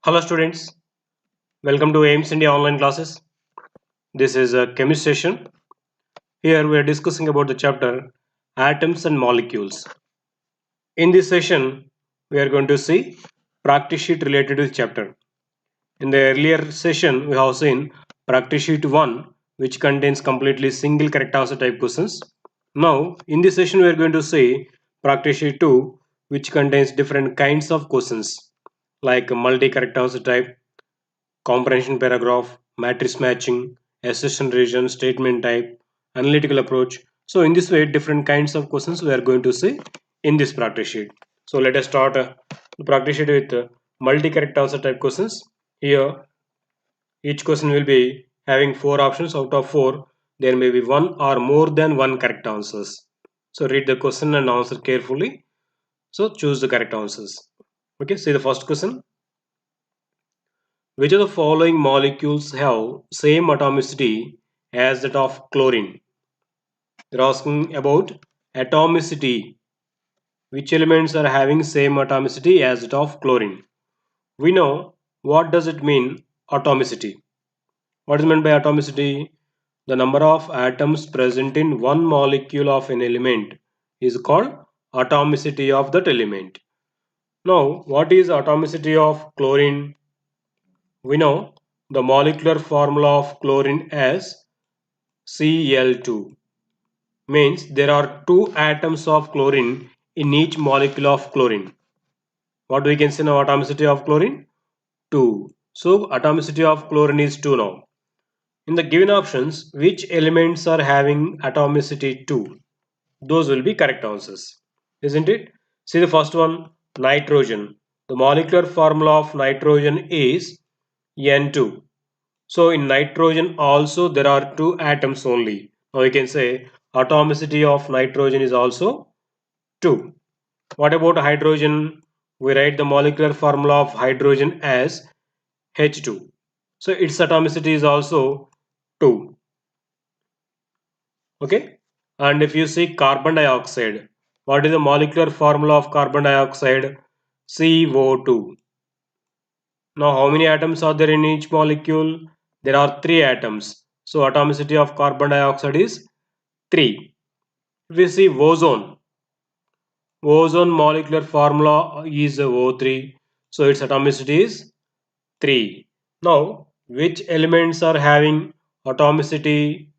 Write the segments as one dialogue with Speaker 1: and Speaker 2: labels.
Speaker 1: Hello students, welcome to AIMS India online classes. This is a chemistry session. Here we are discussing about the chapter atoms and molecules. In this session, we are going to see practice sheet related to the chapter. In the earlier session, we have seen practice sheet 1, which contains completely single correct answer type questions. Now, in this session, we are going to see practice sheet 2, which contains different kinds of questions like multi correct answer type, comprehension paragraph, matrix matching, assertion region, statement type, analytical approach. So in this way, different kinds of questions we are going to see in this practice sheet. So let us start the practice sheet with multi-correct answer type questions. Here, each question will be having 4 options. Out of 4, there may be one or more than one correct answers. So read the question and answer carefully. So choose the correct answers. Okay, see the first question. Which of the following molecules have same atomicity as that of chlorine? They're asking about atomicity. Which elements are having same atomicity as that of chlorine? We know what does it mean atomicity. What is meant by atomicity? The number of atoms present in one molecule of an element is called atomicity of that element. Now, what is atomicity of chlorine? We know the molecular formula of chlorine as Cl2, means there are two atoms of chlorine in each molecule of chlorine. What we can say now atomicity of chlorine? 2. So atomicity of chlorine is 2 now. In the given options, which elements are having atomicity 2? Those will be correct answers, isn't it? See the first one, nitrogen. The molecular formula of nitrogen is N2. So in nitrogen also there are two atoms only. Now we can say atomicity of nitrogen is also 2. What about hydrogen? We write the molecular formula of hydrogen as H2. So its atomicity is also 2. Okay. And if you see carbon dioxide, what is the molecular formula of carbon dioxide? CO2. Now how many atoms are there in each molecule? There are 3 atoms. So atomicity of carbon dioxide is 3. If we see ozone, ozone molecular formula is O3. So its atomicity is 3. Now which elements are having atomicity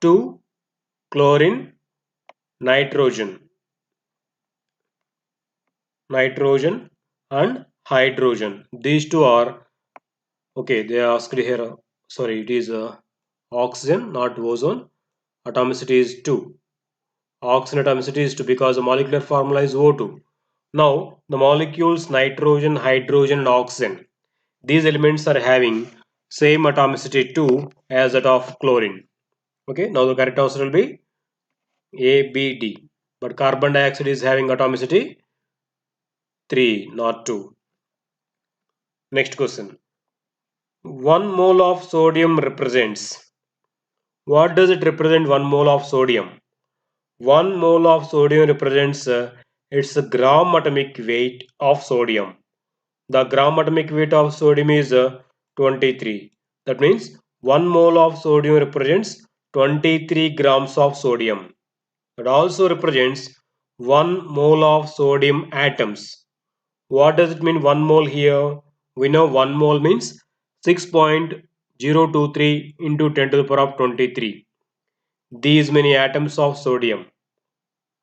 Speaker 1: 2? Chlorine, nitrogen, nitrogen and hydrogen. These two are okay. They are asked here. Sorry, it is oxygen, not ozone. Atomicity is 2. Oxygen atomicity is 2 because the molecular formula is O2. Now the molecules nitrogen, hydrogen and oxygen, these elements are having same atomicity 2 as that of chlorine. Okay, now the correct answer will be A, B, D. But carbon dioxide is having atomicity 3, not 2. Next question. 1 mole of sodium represents. What does it represent 1 mole of sodium? 1 mole of sodium represents its gram atomic weight of sodium. The gram atomic weight of sodium is 23. That means 1 mole of sodium represents 23 grams of sodium. It also represents 1 mole of sodium atoms. What does it mean 1 mole here? We know 1 mole means 6.023 into 10 to the power of 23. These many atoms of sodium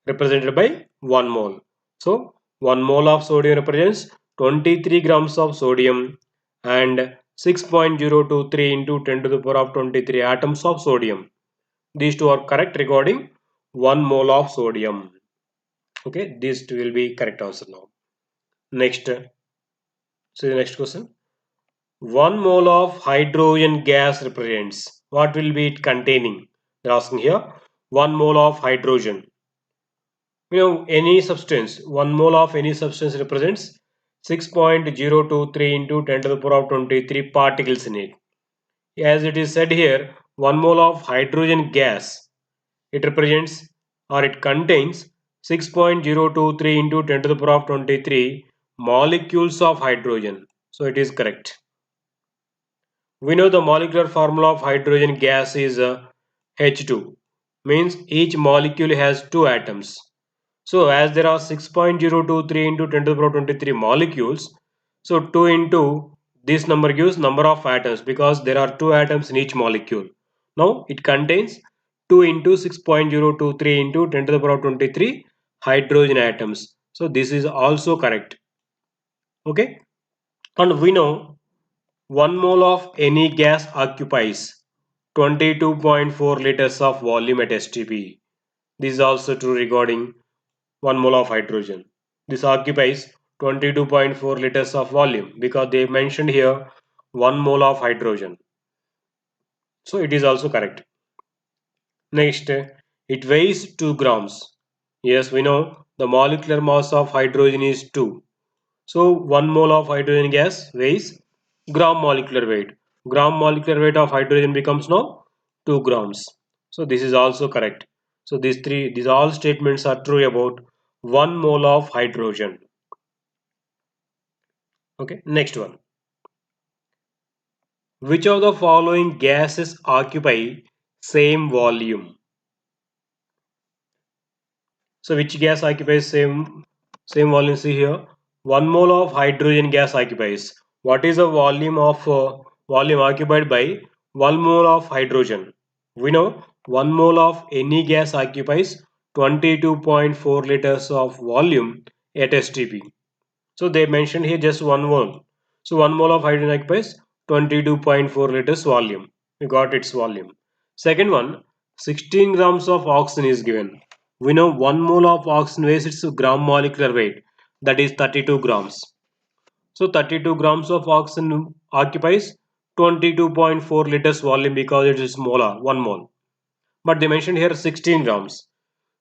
Speaker 1: represented by 1 mole. So 1 mole of sodium represents 23 grams of sodium and 6.023 into 10 to the power of 23 atoms of sodium. These two are correct regarding 1 mole of sodium. Okay, these two will be correct answer now. Next, see the next question. 1 mole of hydrogen gas represents. What will be it containing? They're asking here. 1 mole of hydrogen. Any substance, 1 mole of any substance represents 6.023 into 10 to the power of 23 particles in it. As it is said here, 1 mole of hydrogen gas, it represents or it contains 6.023 into 10 to the power of 23 molecules of hydrogen. So it is correct. We know the molecular formula of hydrogen gas is H2, means each molecule has two atoms. So as there are 6.023 into 10 to the power 23 molecules, so 2 into this number gives number of atoms because there are two atoms in each molecule. Now it contains 2 into 6.023 into 10 to the power 23 hydrogen atoms. So this is also correct. Okay. And we know 1 mole of any gas occupies 22.4 liters of volume at STP. This is also true regarding 1 mole of hydrogen. This occupies 22.4 liters of volume because they mentioned here 1 mole of hydrogen. So it is also correct. Next, it weighs 2 grams. Yes, we know the molecular mass of hydrogen is 2. So 1 mole of hydrogen gas weighs gram molecular weight. Gram molecular weight of hydrogen becomes now 2 grams. So this is also correct. So these all statements are true about 1 mole of hydrogen. Okay, next one. Which of the following gases occupy same volume? So which gas occupies same volume? See here, 1 mole of hydrogen gas occupies. What is the volume occupied by 1 mole of hydrogen? We know 1 mole of any gas occupies 22.4 liters of volume at STP. So they mentioned here just 1 mole. So 1 mole of hydrogen occupies 22.4 liters volume. We got its volume. Second one, 16 grams of oxygen is given. We know 1 mole of oxygen weighs its gram molecular weight, that is 32 grams. So 32 grams of oxygen occupies 22.4 liters volume because it is molar, 1 mole. But they mentioned here 16 grams.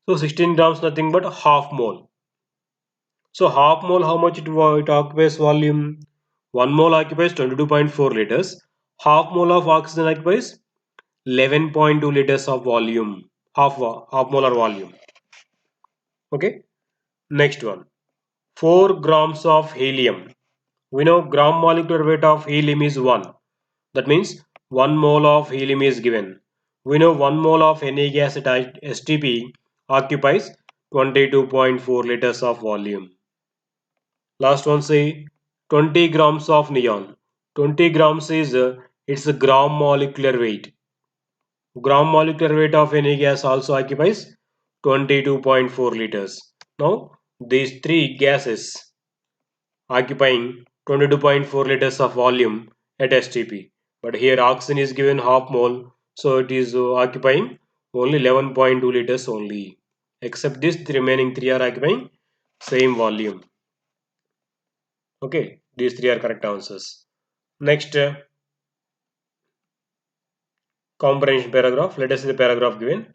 Speaker 1: So 16 grams nothing but half mole. So half mole, how much it occupies volume? 1 mole occupies 22.4 liters. Half mole of oxygen occupies 11.2 liters of volume. Half molar volume. Okay. Next one. 4 grams of helium. We know gram molecular weight of helium is 1. That means 1 mole of helium is given. We know 1 mole of any gas at STP occupies 22.4 liters of volume. Last one say 20 grams of neon. 20 grams is its a gram molecular weight. Gram molecular weight of any gas also occupies 22.4 liters. Now these three gases occupying 22.4 liters of volume at STP. But here oxygen is given half mole, so it is occupying only 11.2 liters only. Except this, the remaining three are occupying same volume. Okay, these three are correct answers. Next, comprehension paragraph. Let us see the paragraph given.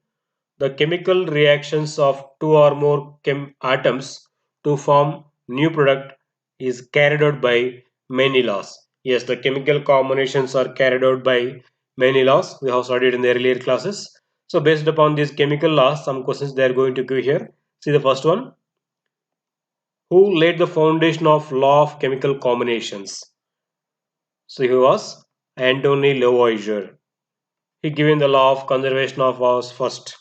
Speaker 1: The chemical reactions of two or more atoms to form new product is carried out by many laws. Yes, the chemical combinations are carried out by many laws. We have studied in the earlier classes. So based upon these chemical laws, some questions they are going to give here. See the first one. Who laid the foundation of law of chemical combinations? So he was Antony Lavoisier. He given the law of conservation of was first.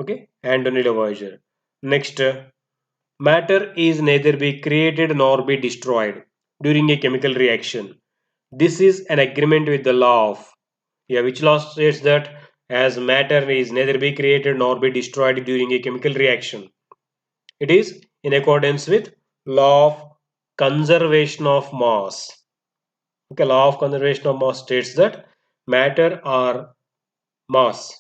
Speaker 1: Okay, Antony Lavoisier. Next, matter is neither be created nor be destroyed during a chemical reaction. This is an agreement with the law of, yeah, which law states that as matter is neither be created nor be destroyed during a chemical reaction. It is in accordance with law of conservation of mass. Okay, law of conservation of mass states that matter or mass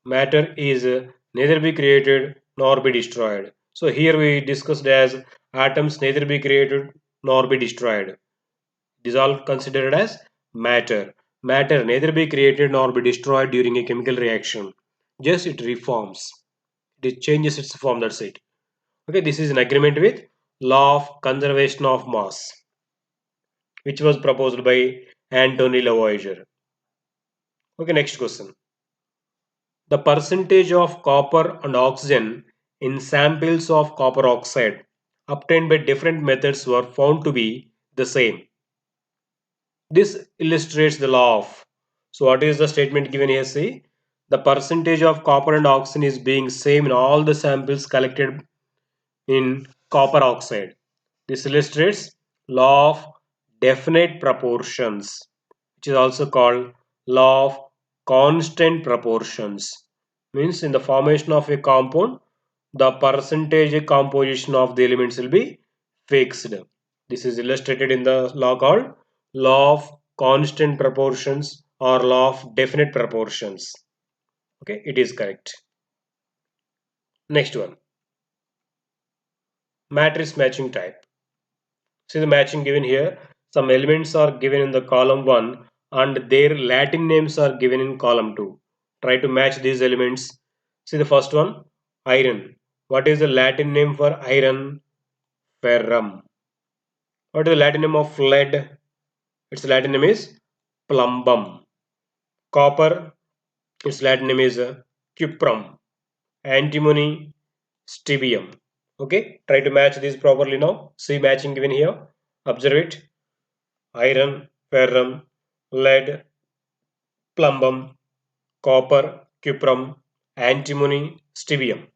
Speaker 1: matter is neither be created nor be destroyed. So here we discussed as atoms neither be created nor be destroyed. It is all considered as matter. Matter neither be created nor be destroyed during a chemical reaction. Just it reforms. It changes its form, that's it. Okay, this is an agreement with law of conservation of mass, which was proposed by Antony Lavoisier. Okay, next question. The percentage of copper and oxygen in samples of copper oxide obtained by different methods were found to be the same. This illustrates the law of. So what is the statement given here? See, the percentage of copper and oxygen is being same in all the samples collected in copper oxide. This illustrates law of definite proportions, which is also called law of constant proportions. Means in the formation of a compound, the percentage composition of the elements will be fixed. This is illustrated in the law called law of constant proportions or law of definite proportions. Okay, it is correct. Next one, matrix matching type. See the matching given here. Some elements are given in the column 1 and their Latin names are given in column 2. Try to match these elements. See the first one, iron. What is the Latin name for iron? Ferrum. What is the Latin name of lead? Its Latin name is plumbum. Copper, its Latin name is cuprum. Antimony, stibium. Okay, try to match these properly now. See matching given here. Observe it. Iron, ferrum, lead, plumbum, copper, cuprum, antimony, stibium.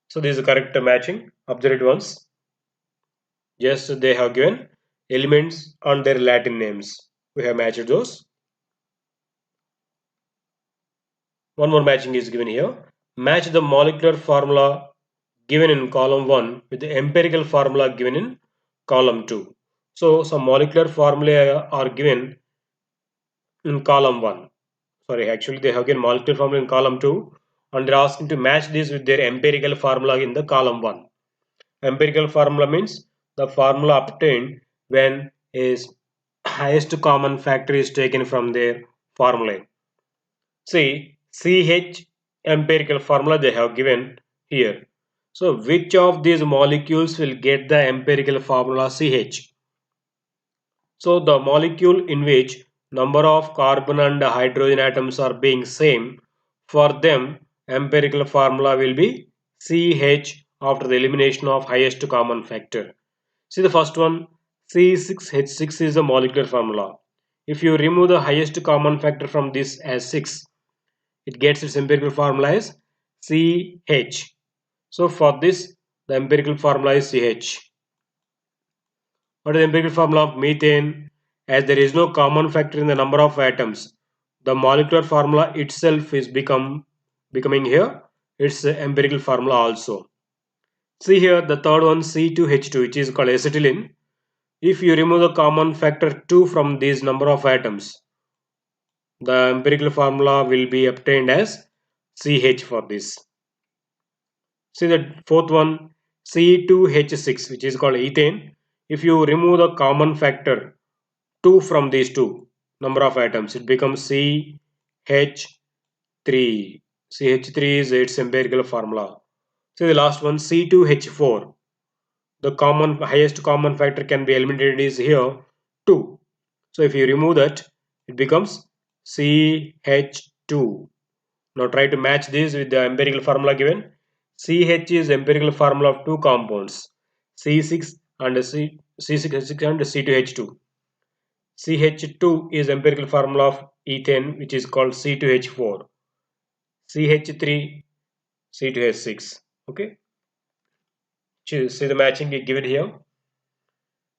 Speaker 1: So this is the correct matching. Observe it once. Yes, they have given elements on their Latin names. We have matched those. One more matching is given here. Match the molecular formula given in column 1 with the empirical formula given in column 2. So some molecular formulae are given in column 1. Sorry, actually they have given molecular formula in column 2 and they are asking to match this with their empirical formula in the column 1. Empirical formula means the formula obtained when is highest common factor is taken from their formula. See, CH empirical formula they have given here. So which of these molecules will get the empirical formula CH? So the molecule in which number of carbon and hydrogen atoms are being same, for them empirical formula will be CH after the elimination of highest common factor. See the first one, C6H6 is the molecular formula. If you remove the highest common factor from this as 6, it gets its empirical formula as CH. So for this the empirical formula is CH. What is the empirical formula of methane? As there is no common factor in the number of atoms, the molecular formula itself is becoming here its empirical formula also. See here the third one, C2H2, which is called acetylene. If you remove the common factor 2 from these number of atoms, the empirical formula will be obtained as CH for this. See the fourth one, C2H6, which is called ethane. If you remove the common factor 2 from these two number of atoms, it becomes CH3. CH3 is its empirical formula. See the last one, C2H4. The highest common factor can be eliminated is here 2. So if you remove that, it becomes CH2. Now try to match this with the empirical formula given. CH is empirical formula of two compounds, C6 and C6H6 and C2H2. CH2 is empirical formula of ethane, which is called C2H4. CH3, C2H6. Okay. See the matching given here.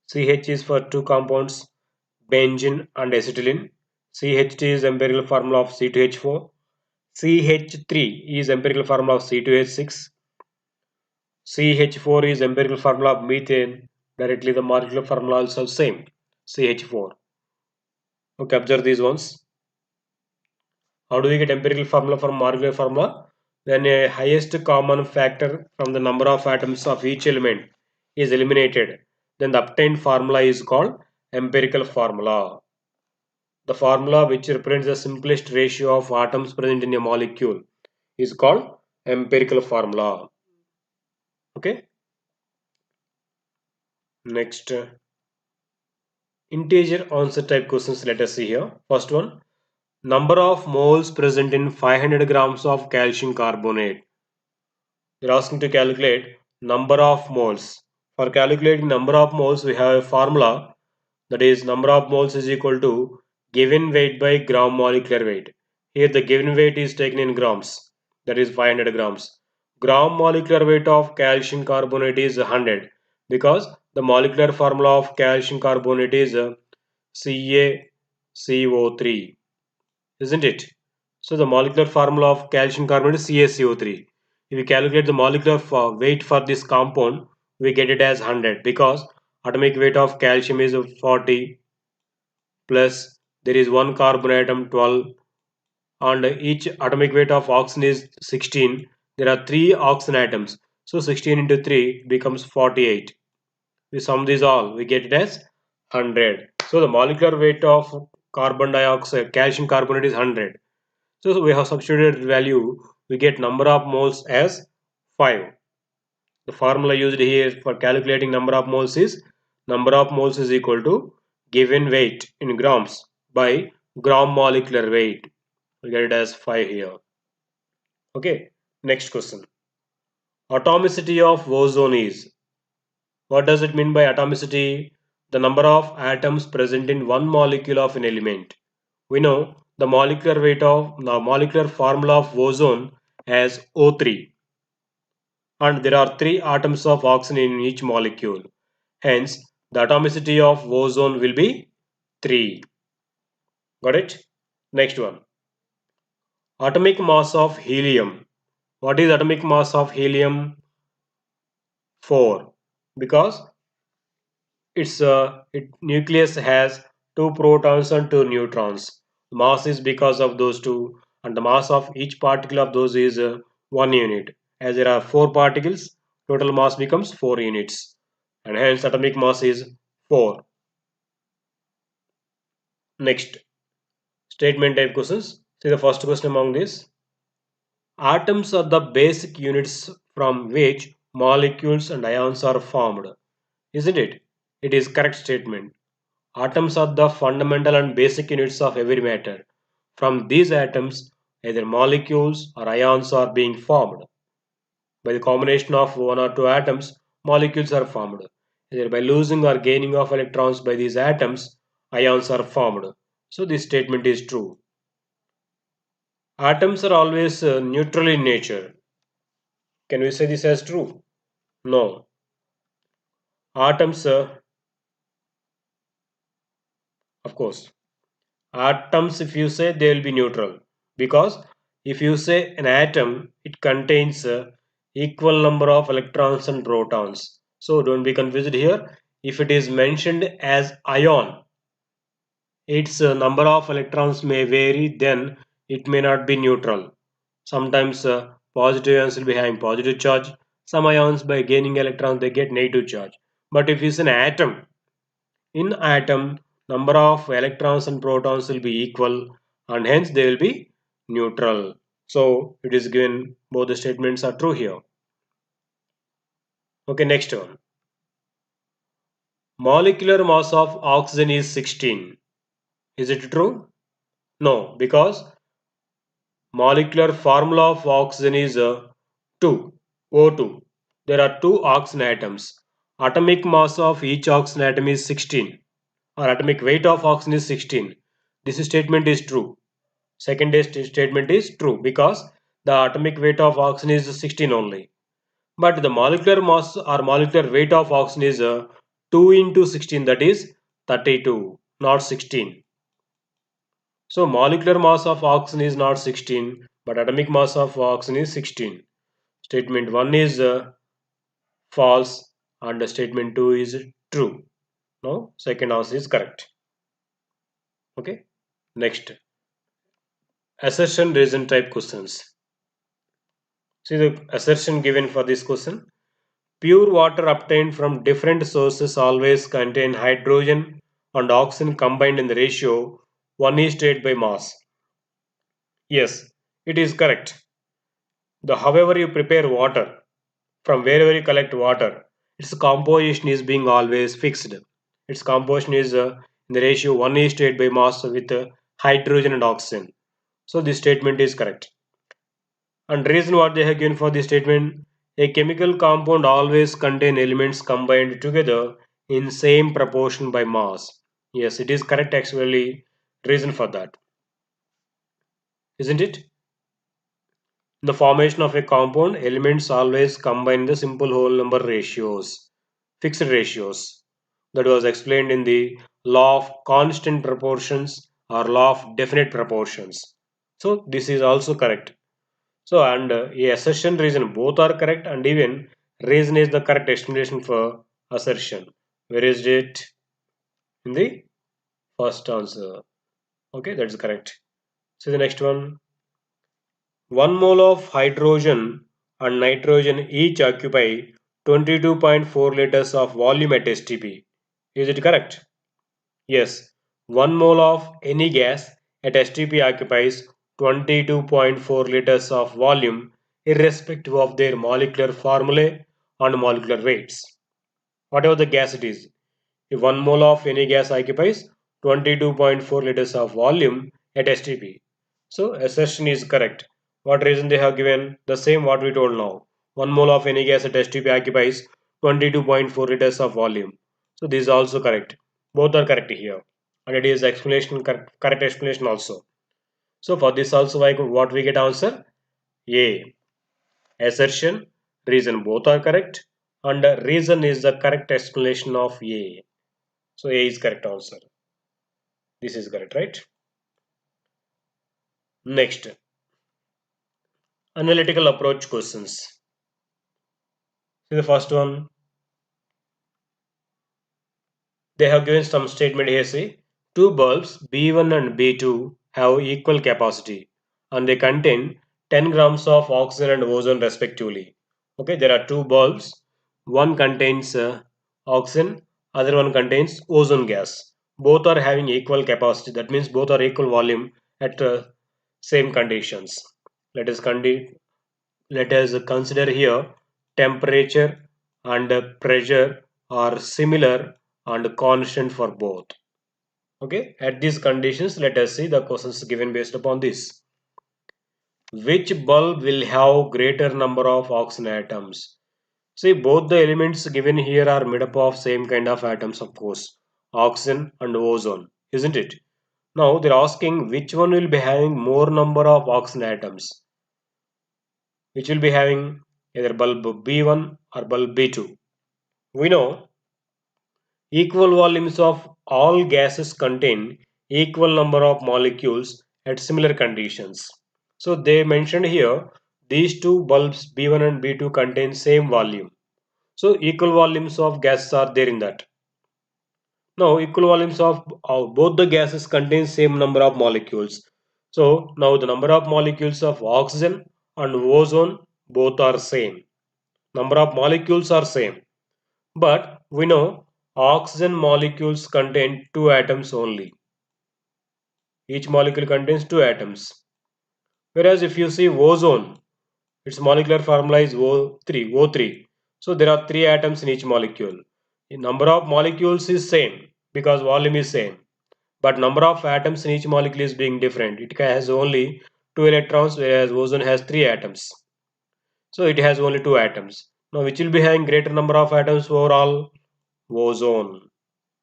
Speaker 1: CH is for two compounds, benzene and acetylene. CH2 is empirical formula of C2H4. CH3 is empirical formula of C2H6. CH4 is empirical formula of methane. Directly the molecular formula also same, CH4. Okay, observe these ones. How do we get empirical formula from molecular formula? When a highest common factor from the number of atoms of each element is eliminated, then the obtained formula is called empirical formula. The formula which represents the simplest ratio of atoms present in a molecule is called empirical formula. Okay. Next, integer answer type questions. Let us see here. First one, number of moles present in 500 grams of calcium carbonate. They're asking to calculate number of moles. For calculating number of moles, we have a formula That is, number of moles is equal to given weight by gram molecular weight. Here the given weight is taken in grams. That is 500 grams. Gram molecular weight of calcium carbonate is 100 because the molecular formula of calcium carbonate is CaCO3, isn't it? So the molecular formula of calcium carbonate is CaCO3. If we calculate the molecular weight for this compound, we get it as 100 because atomic weight of calcium is 40 plus there is one carbon atom 12 and each atomic weight of oxygen is 16. There are 3 oxygen atoms. So 16 into 3 becomes 48. We sum these all, we get it as 100. So the molecular weight of carbon dioxide, calcium carbonate is 100. So we have substituted value, we get number of moles as 5. The formula used here for calculating number of moles is number of moles is equal to given weight in grams by gram molecular weight. We get it as 5 here. Okay, next question. Atomicity of ozone is. What does it mean by atomicity? The number of atoms present in one molecule of an element. We know the molecular formula of ozone as O3 and there are 3 atoms of oxygen in each molecule. Hence, the atomicity of ozone will be 3. Got it? Next one. Atomic mass of helium. What is atomic mass of helium? 4. Because its nucleus has 2 protons and 2 neutrons. Mass is because of those two and the mass of each particle of those is 1 unit. As there are 4 particles, total mass becomes 4 units and hence atomic mass is 4. Next, statement type questions. See the first question among this. Atoms are the basic units from which molecules and ions are formed. Isn't it? It is correct statement. Atoms are the fundamental and basic units of every matter. From these atoms, either molecules or ions are being formed. By the combination of one or two atoms, molecules are formed. Either by losing or gaining of electrons by these atoms, ions are formed. So this statement is true. Atoms are always neutral in nature. Can we say this as true? No. Atoms, of course, atoms, if you say, they will be neutral because if you say an atom, it contains equal number of electrons and protons. So don't be confused here. If it is mentioned as ion, its number of electrons may vary, then it may not be neutral. Sometimes positive ions will be having positive charge. Some ions by gaining electrons they get negative charge. But if it's an atom, in atom number of electrons and protons will be equal and hence they will be neutral. So it is given both the statements are true here. Okay, next one. Molecular mass of oxygen is 16. Is it true? No, because molecular formula of oxygen is 2, O2. There are 2 oxygen atoms. Atomic mass of each oxygen atom is 16 or atomic weight of oxygen is 16. This statement is true. Second statement is true because the atomic weight of oxygen is 16 only. But the molecular mass or molecular weight of oxygen is 2 into 16, that is 32, not 16. So molecular mass of oxygen is not 16 but atomic mass of oxygen is 16. Statement 1 is false and statement 2 is true. No, second answer is correct. Okay, next. Assertion reason type questions. See the assertion given for this question. Pure water obtained from different sources always contain hydrogen and oxygen combined in the ratio 1:8 by mass. Yes, it is correct. However you prepare water, from wherever you collect water, its composition is being always fixed. Its composition is in the ratio 1:8 by mass with hydrogen and oxygen. So this statement is correct. And reason what they have given for this statement, a chemical compound always contain elements combined together in same proportion by mass. Yes, it is correct actually. Reason for that, isn't it? In the formation of a compound, elements always combine the simple whole number ratios, fixed ratios. That was explained in the law of constant proportions or law of definite proportions. So this is also correct. So and a assertion reason both are correct, and even reason is the correct explanation for assertion. Where is it? In the first answer. Okay, that's correct. So the next one. 1 mole of hydrogen and nitrogen each occupy 22.4 liters of volume at STP. Is it correct? Yes. 1 mole of any gas at STP occupies 22.4 liters of volume irrespective of their molecular formulae and molecular weights. Whatever the gas it is. If 1 mole of any gas occupies 22.4 liters of volume at STP. So assertion is correct. What reason they have given? The same what we told now. 1 mole of any gas at STP occupies 22.4 liters of volume. So this is also correct. Both are correct here. And it is explanation correct explanation also. So for this also what we get answer? A. Assertion, reason both are correct, and reason is the correct explanation of A. So A is correct answer. This is correct, right? Next, analytical approach questions. See the first one. They have given some statement here. See, two bulbs B1 and B2 have equal capacity, and they contain 10 grams of oxygen and ozone respectively. Okay, there are two bulbs. One contains oxygen, other one contains ozone gas. Both are having equal capacity. That means both are equal volume at same conditions. Let us let us consider here temperature and pressure are similar and constant for both. Okay, at these conditions, let us see the questions given based upon this. Which bulb will have greater number of oxygen atoms? See, both the elements given here are made up of same kind of atoms, of course, oxygen and ozone, isn't it? Now they're asking which one will be having more number of oxygen atoms, which will be having either bulb B1 or bulb B2. We know equal volumes of all gases contain equal number of molecules at similar conditions. So they mentioned here these two bulbs B1 and B2 contain same volume. So equal volumes of gases are there in that. Now equal volumes of both the gases contain same number of molecules. So now the number of molecules of oxygen and ozone both are same. Number of molecules are same. But we know oxygen molecules contain two atoms only. Each molecule contains two atoms. Whereas if you see ozone, its molecular formula is O3. So there are three atoms in each molecule. The number of molecules is same because volume is same. But number of atoms in each molecule is being different. It has only two electrons, whereas ozone has three atoms. So it has only two atoms. Now which will be having greater number of atoms overall? Ozone.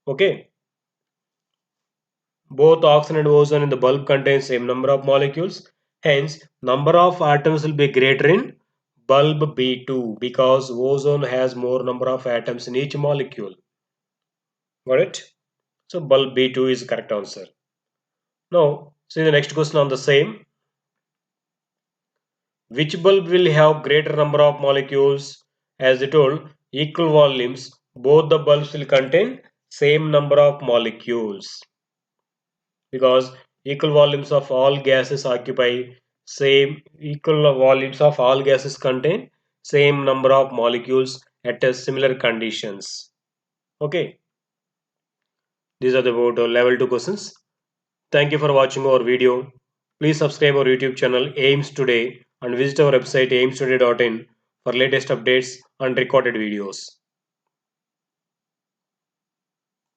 Speaker 1: Okay. Both oxygen and ozone in the bulb contain same number of molecules. Hence, number of atoms will be greater in bulb B2 because ozone has more number of atoms in each molecule. Got it? So bulb B2 is correct answer. Now, see the next question on the same. Which bulb will have greater number of molecules? As I told, equal volumes, both the bulbs will contain same number of molecules because equal volumes of all gases occupy same equal volumes of all gases contain same number of molecules at a similar conditions. Okay, these are the about level 2 questions. Thank you for watching our video. Please subscribe our YouTube channel AIMS Today and visit our website aimstoday.in for latest updates and recorded videos.